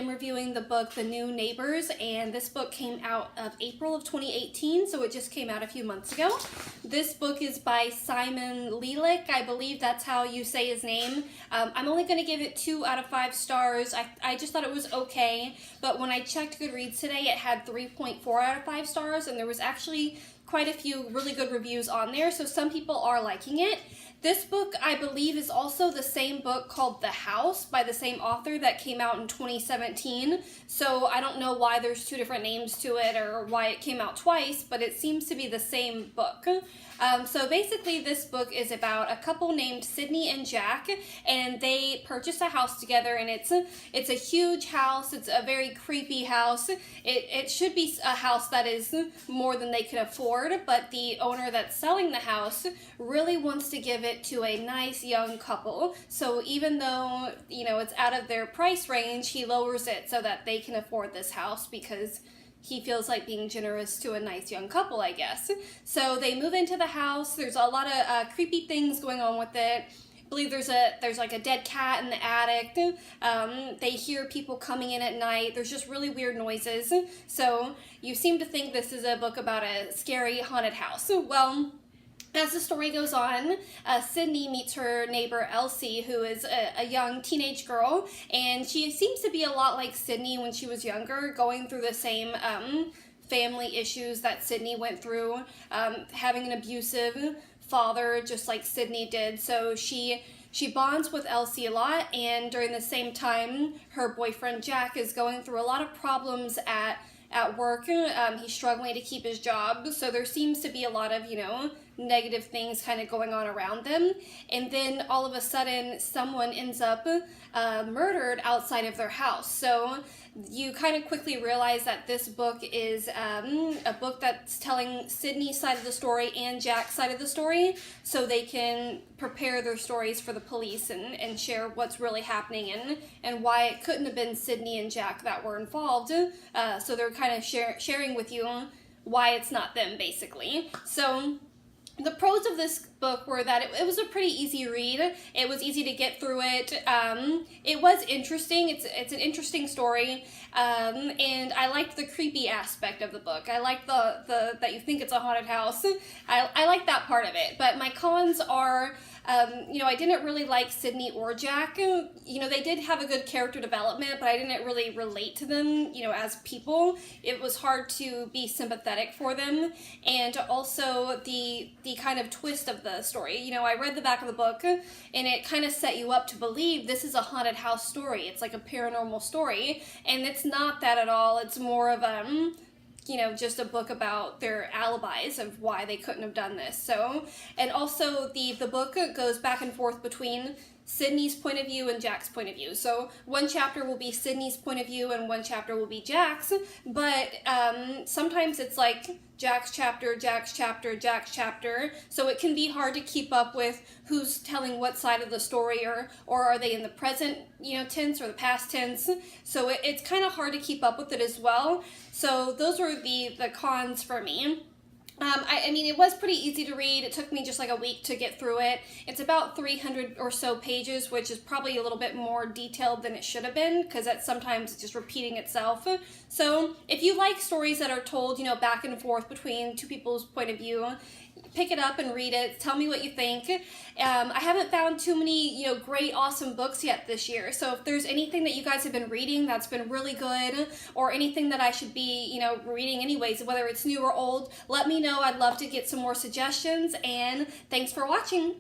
am reviewing the book The New Neighbors, and this book came out of April of 2018, so it just came out a few months ago. This book is by Simon Lelic. I believe that's how you say his name. I'm only going to give it 2 out of 5 stars. I just thought it was okay, but when I checked Goodreads today, it had 3.4 out of 5 stars, and there was actually quite a few really good reviews on there, so some people are liking it. This book, I believe, is also the same book called The House by the same author that came out in 2017. So I don't know why there's 2 different names to it or why it came out twice, but it seems to be the same book. So basically this book is about a couple named Sydney and Jack, and they purchased a house together, and it's a huge house. It's a very creepy house. It should be a house that is more than they can afford, but the owner that's selling the house really wants to give it to a nice young couple. So even though, it's out of their price range, he lowers it so that they can afford this house because he feels like being generous to a nice young couple, I guess. So they move into the house. There's a lot of creepy things going on with it. I believe there's like a dead cat in the attic. They hear people coming in at night. There's just really weird noises. So you seem to think this is a book about a scary haunted house. Well, as the story goes on, Sydney meets her neighbor Elsie, who is a young teenage girl, and she seems to be a lot like Sydney when she was younger, going through the same family issues that Sydney went through, having an abusive father just like Sydney did. So she bonds with Elsie a lot, and during the same time, her boyfriend Jack is going through a lot of problems at work. He's struggling to keep his job, so there seems to be a lot of, negative things kind of going on around them. And then all of a sudden, someone ends up murdered outside of their house. So you kind of quickly realize that this book is a book that's telling Sydney's side of the story and Jack's side of the story, so they can prepare their stories for the police and share what's really happening and why it couldn't have been Sydney and Jack that were involved. So they're kind of sharing with you why it's not them, basically. So the pros of this book were that it was a pretty easy read. It was easy to get through it. It was interesting. It's an interesting story, and I liked the creepy aspect of the book. I like the that you think it's a haunted house. I like that part of it. But my cons are, I didn't really like Sydney or Jack. They did have a good character development, but I didn't really relate to them, as people. It was hard to be sympathetic for them, and also the kind of twist of the story. I read the back of the book, and it kind of set you up to believe this is a haunted house story. It's like a paranormal story, and it's not that at all. It's more of just a book about their alibis of why they couldn't have done this. So, and also the book goes back and forth between Sydney's point of view and Jack's point of view. So one chapter will be Sydney's point of view and one chapter will be Jack's, but sometimes it's like Jack's chapter, Jack's chapter, Jack's chapter, so it can be hard to keep up with who's telling what side of the story, or are they in the present tense or the past tense. So it's kind of hard to keep up with it as well. So those were the cons for me. I mean, it was pretty easy to read. It took me just like a week to get through it. It's about 300 or so pages, which is probably a little bit more detailed than it should have been, because that's sometimes just repeating itself. So if you like stories that are told, back and forth between 2 people's point of view, pick it up and read it. Tell me what you think. I haven't found too many, great, awesome books yet this year. So if there's anything that you guys have been reading that's been really good, or anything that I should be, reading anyways, whether it's new or old, let me know. I'd love to get some more suggestions, and thanks for watching.